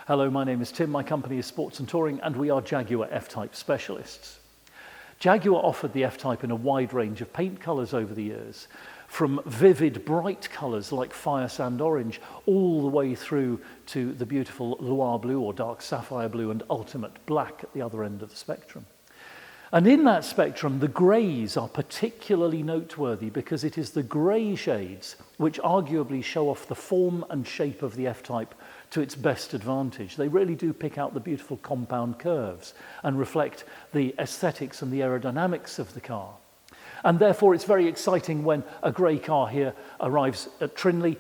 Hello, my name is Tim, my company is Sports and Touring, and we are Jaguar F-Type specialists. Jaguar offered the F-Type in a wide range of paint colours over the years, from vivid, bright colours like fire sand orange, all the way through to the beautiful Loire blue or dark sapphire blue and ultimate black at the other end of the spectrum. And in that spectrum, the greys are particularly noteworthy because it is the grey shades which arguably show off the form and shape of the F-Type to its best advantage. They really do pick out the beautiful compound curves and reflect the aesthetics and the aerodynamics of the car. And therefore, it's very exciting when a grey car here arrives at Trinley.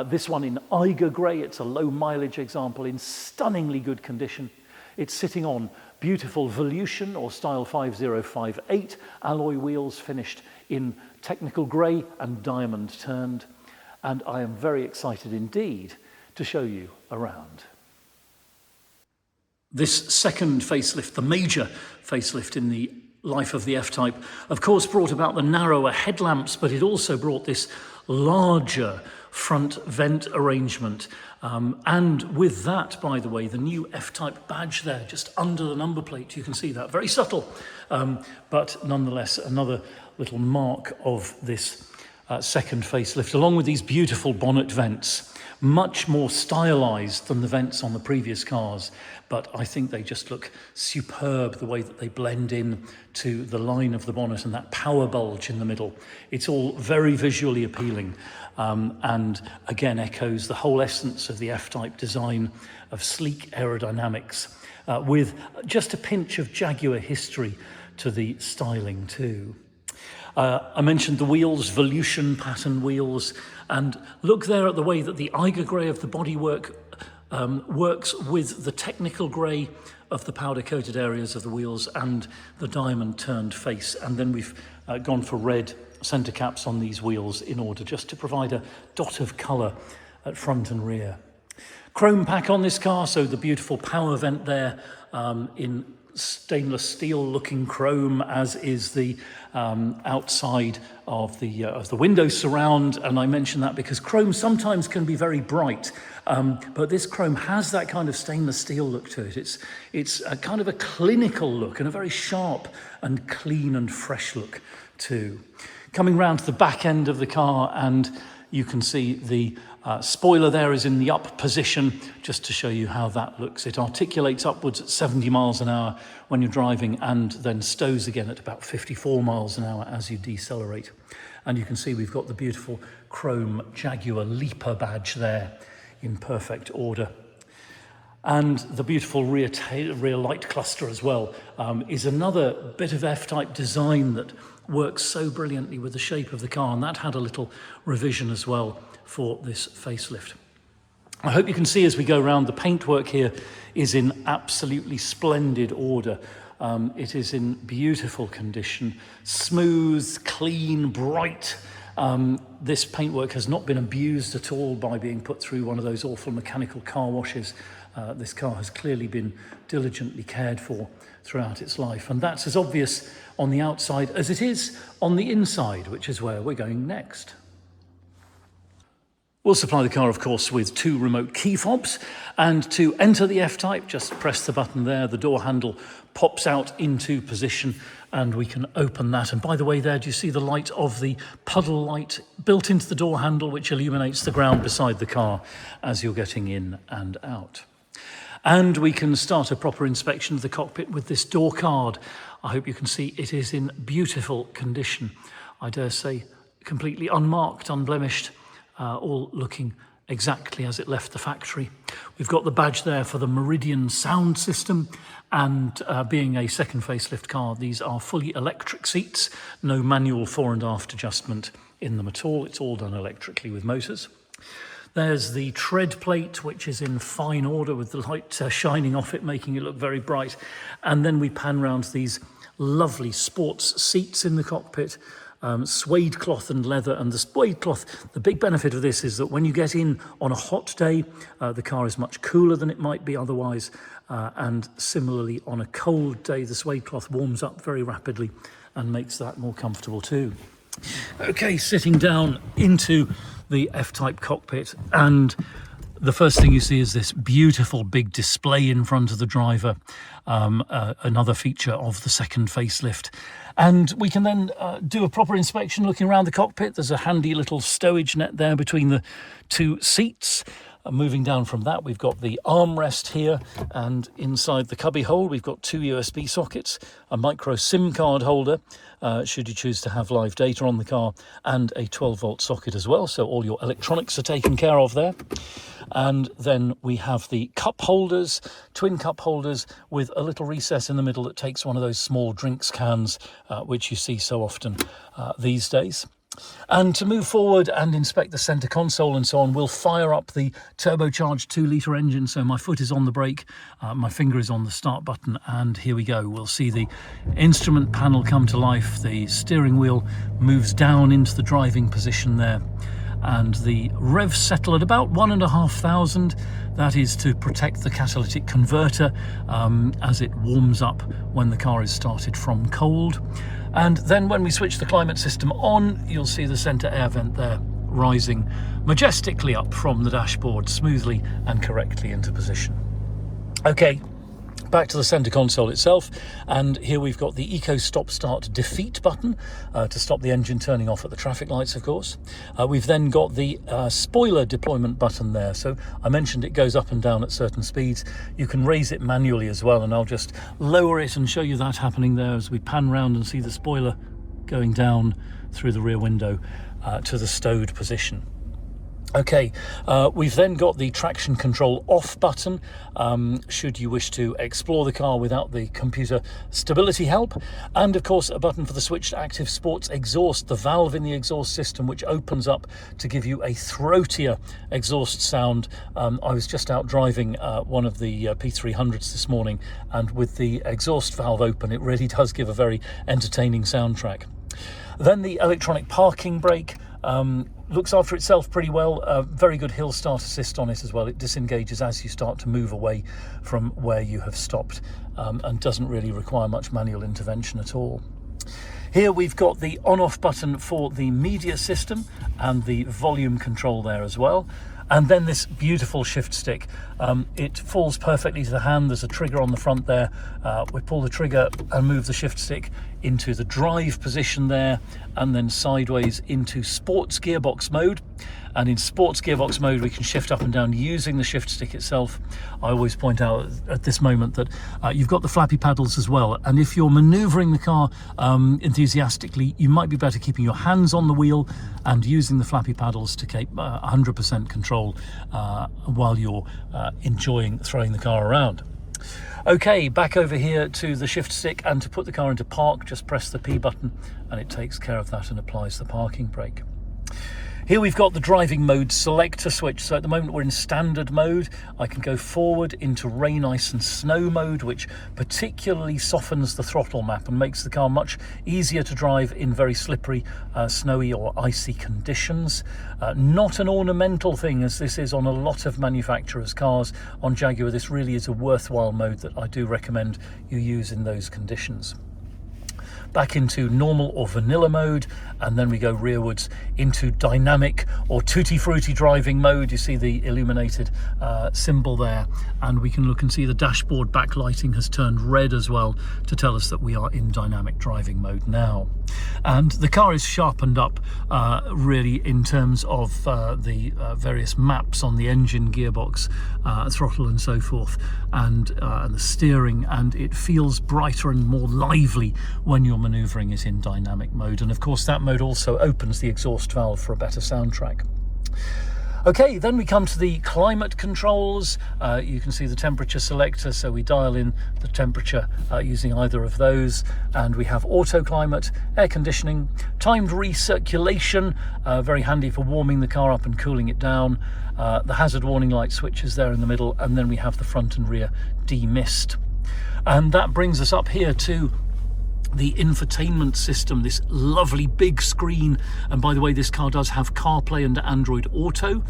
This one in Eiger grey, it's a low mileage example in stunningly good condition. It's sitting on beautiful Volution or Style 5058 alloy wheels finished in technical grey and diamond turned. And I am very excited indeed to show you around. This second facelift, the major facelift in the life of the F-Type, of course brought about the narrower headlamps, but it also brought this larger front vent arrangement. And with that, by the way, the new F-Type badge there, just under the number plate, you can see that, very subtle, but nonetheless another little mark of this second facelift, along with these beautiful bonnet vents, much more stylized than the vents on the previous cars, but I think they just look superb, the way that they blend in to the line of the bonnet and that power bulge in the middle. It's all very visually appealing, and again echoes the whole essence of the F-Type design of sleek aerodynamics, with just a pinch of Jaguar history to the styling too. I mentioned the wheels, Volution pattern wheels, and look there at the way that the Eiger grey of the bodywork works with the technical grey of the powder-coated areas of the wheels and the diamond-turned face. And then we've gone for red centre caps on these wheels in order just to provide a dot of colour at front and rear. Chrome pack on this car, so the beautiful power vent there in stainless steel looking chrome, as is the outside of the window surround. And I mention that because chrome sometimes can be very bright, but this chrome has that kind of stainless steel look to it. It's a kind of a clinical look and a very sharp and clean and fresh look too. Coming round to the back end of the car, and you can see the spoiler there is in the up position, just to show you how that looks. It articulates upwards at 70 miles an hour when you're driving and then stows again at about 54 miles an hour as you decelerate. And you can see we've got the beautiful chrome Jaguar Leaper badge there in perfect order. And the beautiful rear light cluster as well is another bit of F-Type design that works so brilliantly with the shape of the car, and that had a little revision as well for this facelift. I hope you can see as we go around, the paintwork here is in absolutely splendid order. It is in beautiful condition, smooth, clean, bright. This paintwork has not been abused at all by being put through one of those awful mechanical car washes. This car has clearly been diligently cared for throughout its life, and that's as obvious on the outside as it is on the inside, which is where we're going next. We'll supply the car, of course, with 2 remote key fobs, and to enter the F-Type, just press the button there, the door handle pops out into position and we can open that. And by the way there, do you see the light of the puddle light built into the door handle, which illuminates the ground beside the car as you're getting in and out? And we can start a proper inspection of the cockpit with this door card. I hope you can see it is in beautiful condition. I dare say completely unmarked, unblemished, all looking exactly as it left the factory. We've got the badge there for the Meridian sound system, and being a second facelift car, these are fully electric seats, no manual fore and aft adjustment in them at all. It's all done electrically with motors. There's the tread plate, which is in fine order with the light shining off it, making it look very bright. And then we pan round these lovely sports seats in the cockpit, suede cloth and leather. And the suede cloth, the big benefit of this is that when you get in on a hot day, the car is much cooler than it might be otherwise. And similarly, on a cold day, the suede cloth warms up very rapidly and makes that more comfortable too. Okay, sitting down into the F-Type cockpit, and The first thing you see is this beautiful big display in front of the driver, another feature of the second facelift. And we can then do a proper inspection looking around the cockpit. There's a handy little stowage net there between the two seats. Moving down from that, we've got the armrest here, and inside the cubby hole we've got two USB sockets, a micro SIM card holder should you choose to have live data on the car, and a 12-volt socket as well, so all your electronics are taken care of there. And then we have the cup holders, twin cup holders with a little recess in the middle that takes one of those small drinks cans which you see so often these days. And to move forward and inspect the centre console and so on, we'll fire up the turbocharged 2-litre engine. So my foot is on the brake, my finger is on the start button, and here we go. We'll see the instrument panel come to life. The steering wheel moves down into the driving position there, and the revs settle at about 1,500. That is to protect the catalytic converter as it warms up when the car is started from cold. And then when we switch the climate system on, you'll see the centre air vent there rising majestically up from the dashboard, smoothly and correctly into position. Okay, back to the centre console itself, and here we've got the Eco Stop Start Defeat button to stop the engine turning off at the traffic lights, of course. We've then got the spoiler deployment button there. So I mentioned it goes up and down at certain speeds. You can raise it manually as well, and I'll just lower it and show you that happening there as we pan round and see the spoiler going down through the rear window to the stowed position. Okay, we've then got the traction control off button should you wish to explore the car without the computer stability help, and of course a button for the switched active sports exhaust, the valve in the exhaust system which opens up to give you a throatier exhaust sound. I was just out driving one of the P300s this morning, and with the exhaust valve open it really does give a very entertaining soundtrack. Then the electronic parking brake looks after itself pretty well. Very good hill start assist on it as well. It disengages as you start to move away from where you have stopped and doesn't really require much manual intervention at all. Here we've got the on-off button for the media system and the volume control there as well. And then this beautiful shift stick. It falls perfectly to the hand. There's a trigger on the front there. We pull the trigger and move the shift stick into the drive position there, and then sideways into sports gearbox mode. And in sports gearbox mode we can shift up and down using the shift stick itself. I always point out at this moment that you've got the flappy paddles as well, and if you're manoeuvring the car enthusiastically, you might be better keeping your hands on the wheel and using the flappy paddles to keep 100% control while you're enjoying throwing the car around. Okay, back over here to the shift stick, and to put the car into park, just press the P button and it takes care of that and applies the parking brake. Here we've got the driving mode selector switch. So at the moment we're in standard mode. I can go forward into rain, ice and snow mode, which particularly softens the throttle map and makes the car much easier to drive in very slippery, snowy or icy conditions. Not an ornamental thing as this is on a lot of manufacturers' cars. On Jaguar this really is a worthwhile mode that I do recommend you use in those conditions. Back into normal or vanilla mode, and then we go rearwards into dynamic or tutti frutti driving mode. You see the illuminated symbol there, and we can look and see the dashboard backlighting has turned red as well to tell us that we are in dynamic driving mode now. And the car is sharpened up really in terms of the various maps on the engine, gearbox, throttle and so forth, and the steering, and it feels brighter and more lively when you're manoeuvring it in dynamic mode. And of course that mode also opens the exhaust valve for a better soundtrack. Okay, then we come to the climate controls. You can see the temperature selector, so we dial in the temperature using either of those, and we have auto climate, air conditioning, timed recirculation, very handy for warming the car up and cooling it down. The hazard warning light switch is there in the middle, and then we have the front and rear demist. And that brings us up here to the infotainment system, this lovely big screen. And by the way, this car does have CarPlay and Android Auto,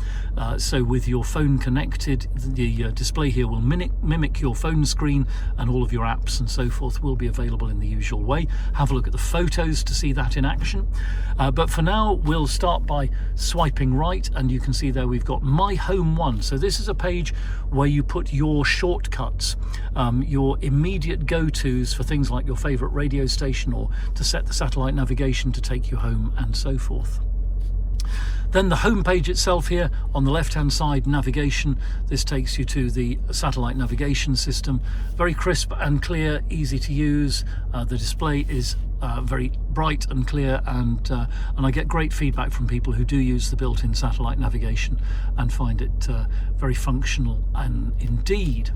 so with your phone connected, the display here will mimic your phone screen, and all of your apps and so forth will be available in the usual way. Have a look at the photos to see that in action, but for now we'll start by swiping right, and you can see there we've got My Home One. So this is a page where you put your shortcuts, your immediate go-tos for things like your favorite radio station, or to set the satellite navigation to take you home, and so forth. Then the home page itself here on the left hand side, navigation. This takes you to the satellite navigation system. Very crisp and clear, easy to use. The display is very bright and clear, and I get great feedback from people who do use the built-in satellite navigation and find it very functional and indeed.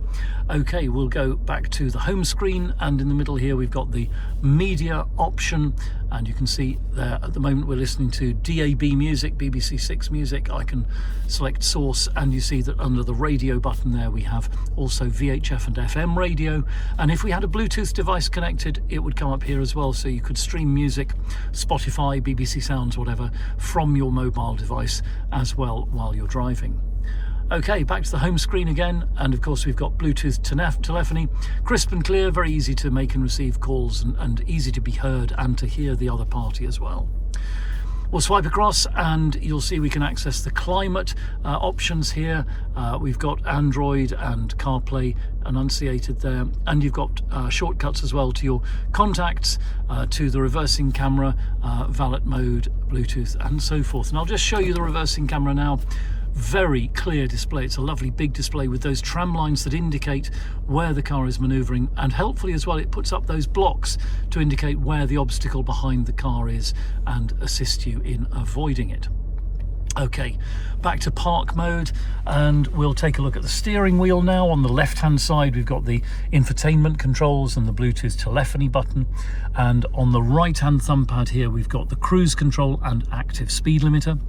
Okay, we'll go back to the home screen, and in the middle here we've got the media option, and you can see there at the moment we're listening to DAB music, BBC 6 music. I can select source, and you see that under the radio button there we have also VHF and FM radio, and if we had a Bluetooth device connected it would come up here as well, so you could stream music, Spotify, BBC Sounds, whatever, from your mobile device as well while you're driving. Okay, back to the home screen again, and of course we've got Bluetooth telephony, crisp and clear, very easy to make and receive calls, and easy to be heard and to hear the other party as well. We'll swipe across and you'll see we can access the climate options here. We've got Android and CarPlay enunciated there, and you've got shortcuts as well to your contacts, to the reversing camera, valet mode, Bluetooth, and so forth. And I'll just show you the reversing camera now. Very clear display. It's a lovely big display with those tram lines that indicate where the car is manoeuvring, and helpfully as well it puts up those blocks to indicate where the obstacle behind the car is and assist you in avoiding it. Okay, back to park mode, and we'll take a look at the steering wheel now. On the left hand side we've got the infotainment controls and the Bluetooth telephony button, and on the right hand thumb pad here we've got the cruise control and active speed limiter.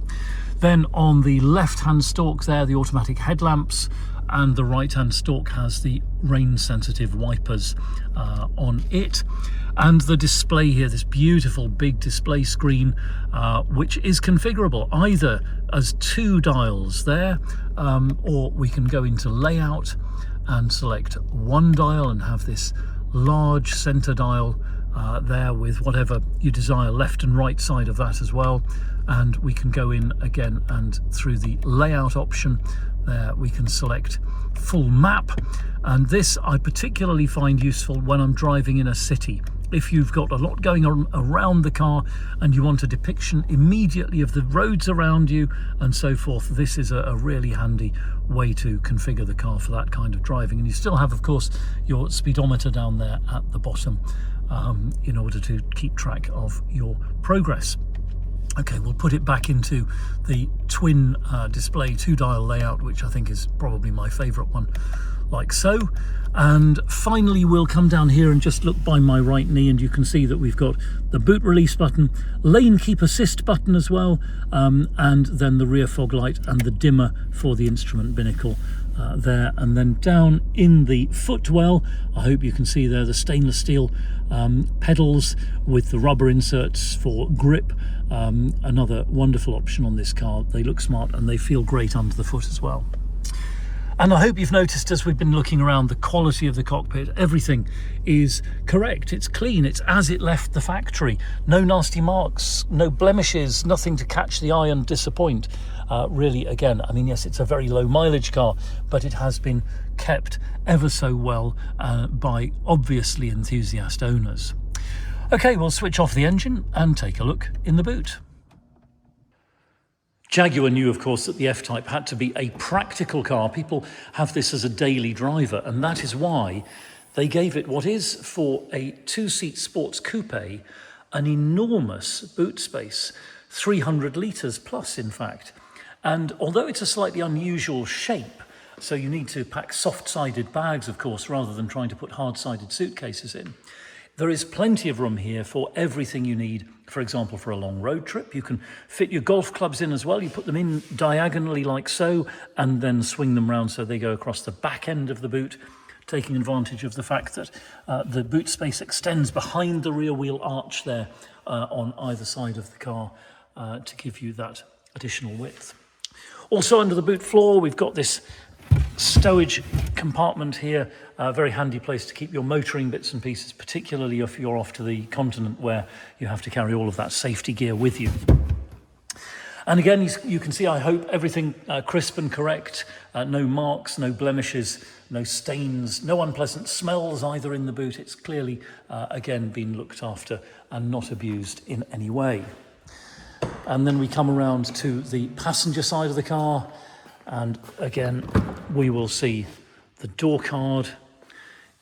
Then on the left hand stalk there, the automatic headlamps, and the right hand stalk has the rain sensitive wipers on it. And the display here, this beautiful big display screen, which is configurable either as 2 dials there, or we can go into layout and select 1 dial and have this large center dial there with whatever you desire, left and right side of that as well. And we can go in again, and through the layout option there we can select full map, and this I particularly find useful when I'm driving in a city. If you've got a lot going on around the car and you want a depiction immediately of the roads around you and so forth, this is a really handy way to configure the car for that kind of driving. And you still have, of course, your speedometer down there at the bottom in order to keep track of your progress. Okay, we'll put it back into the twin display 2-dial layout, which I think is probably my favourite one, like so. And finally we'll come down here and just look by my right knee, and you can see that we've got the boot release button, lane keep assist button as well, and then the rear fog light and the dimmer for the instrument binnacle there. And then down in the footwell, I hope you can see there the stainless steel pedals with the rubber inserts for grip. Another wonderful option on this car. They look smart and they feel great under the foot as well. And I hope you've noticed, as we've been looking around, the quality of the cockpit. Everything is correct, it's clean, it's as it left the factory. No nasty marks, no blemishes, nothing to catch the eye and disappoint. Really, again, I mean, yes, it's a very low mileage car, but it has been kept ever so well by obviously enthusiast owners. Okay, we'll switch off the engine and take a look in the boot. Jaguar knew, of course, that the F-Type had to be a practical car. People have this as a daily driver, and that is why they gave it what is, for a 2-seat sports coupe, an enormous boot space, 300 litres plus, in fact. And although it's a slightly unusual shape, so you need to pack soft-sided bags, of course, rather than trying to put hard-sided suitcases in, there is plenty of room here for everything you need. For example, for a long road trip, you can fit your golf clubs in as well. You put them in diagonally like so, and then swing them round so they go across the back end of the boot taking advantage of the fact that the boot space extends behind the rear wheel arch there on either side of the car to give you that additional width. Also under the boot floor, we've got this stowage compartment here, a very handy place to keep your motoring bits and pieces, particularly if you're off to the continent where you have to carry all of that safety gear with you. And again, you can see, I hope, everything crisp and correct, no marks, no blemishes, no stains, no unpleasant smells either in the boot. It's clearly, again, been looked after and not abused in any way. And then we come around to the passenger side of the car, and again, we will see the door card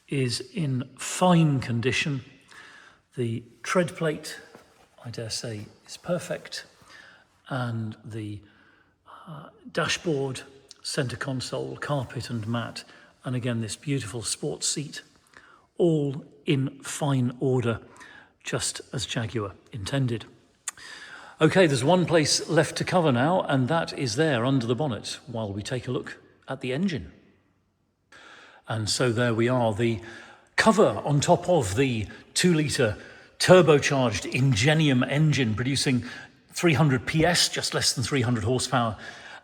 is in fine condition. The tread plate, I dare say, is perfect. And the dashboard, center console, carpet and mat, and again this beautiful sports seat, all in fine order, just as Jaguar intended. Okay, there's one place left to cover now, and that is there under the bonnet while we take a look at the engine. And so there we are, the cover on top of the 2-litre turbocharged Ingenium engine producing 300 PS, just less than 300 horsepower,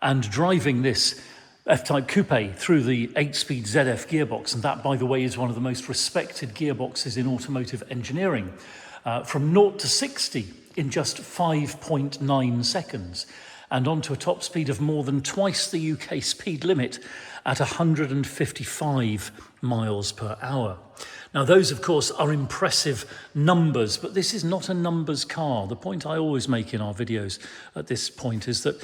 and driving this F-Type coupe through the 8-speed ZF gearbox. And that, by the way, is one of the most respected gearboxes in automotive engineering. From 0 to 60 in just 5.9 seconds, and onto a top speed of more than twice the UK speed limit at 155 miles per hour. Now, those, of course, are impressive numbers, but this is not a numbers car. The point I always make in our videos at this point is that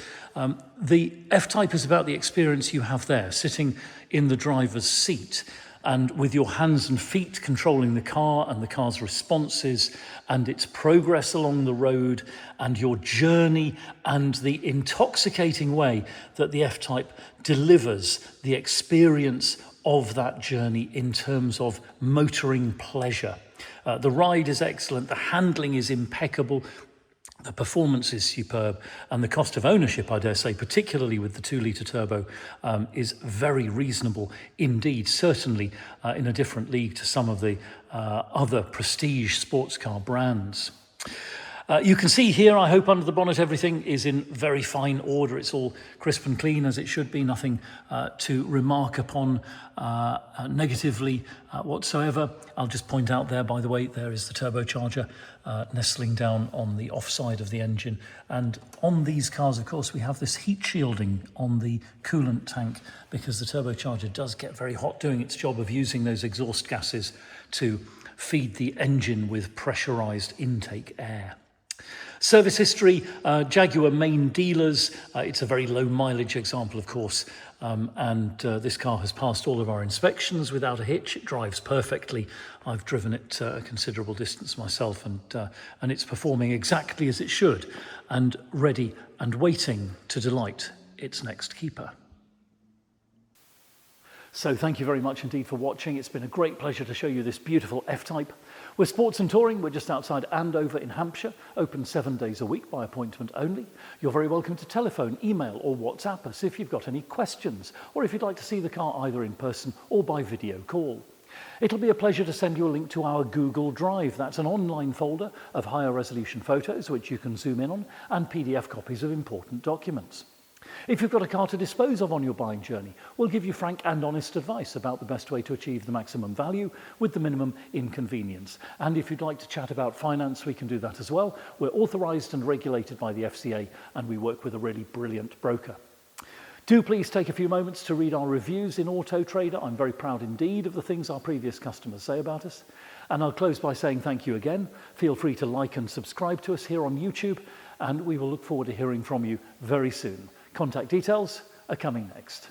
the F-Type is about the experience you have there, sitting in the driver's seat, and with your hands and feet controlling the car and the car's responses and its progress along the road and your journey and the intoxicating way that the F-Type delivers the experience of that journey in terms of motoring pleasure. The ride is excellent, the handling is impeccable, the performance is superb, and the cost of ownership, I dare say, particularly with the 2-litre turbo, is very reasonable indeed, certainly in a different league to some of the other prestige sports car brands. You can see here, I hope, under the bonnet, everything is in very fine order. It's all crisp and clean as it should be, nothing to remark upon negatively whatsoever. I'll just point out there, by the way, there is the turbocharger nestling down on the offside of the engine. And on these cars, of course, we have this heat shielding on the coolant tank because the turbocharger does get very hot, doing its job of using those exhaust gases to feed the engine with pressurized intake air. Service history, Jaguar main dealers. It's a very low mileage example, of course, and this car has passed all of our inspections without a hitch. It drives perfectly. I've driven it a considerable distance myself, and it's performing exactly as it should, and ready and waiting to delight its next keeper. So thank you very much indeed for watching. It's been a great pleasure to show you this beautiful F-Type. We're Sports and Touring. We're just outside Andover in Hampshire, open 7 days a week by appointment only. You're very welcome to telephone, email or WhatsApp us if you've got any questions, or if you'd like to see the car either in person or by video call. It'll be a pleasure to send you a link to our Google Drive. That's an online folder of higher resolution photos which you can zoom in on, and PDF copies of important documents. If you've got a car to dispose of on your buying journey, we'll give you frank and honest advice about the best way to achieve the maximum value with the minimum inconvenience. And if you'd like to chat about finance, we can do that as well. We're authorised and regulated by the FCA, and we work with a really brilliant broker. Do please take a few moments to read our reviews in Auto Trader. I'm very proud indeed of the things our previous customers say about us. And I'll close by saying thank you again. Feel free to like and subscribe to us here on YouTube, and we will look forward to hearing from you very soon. Contact details are coming next.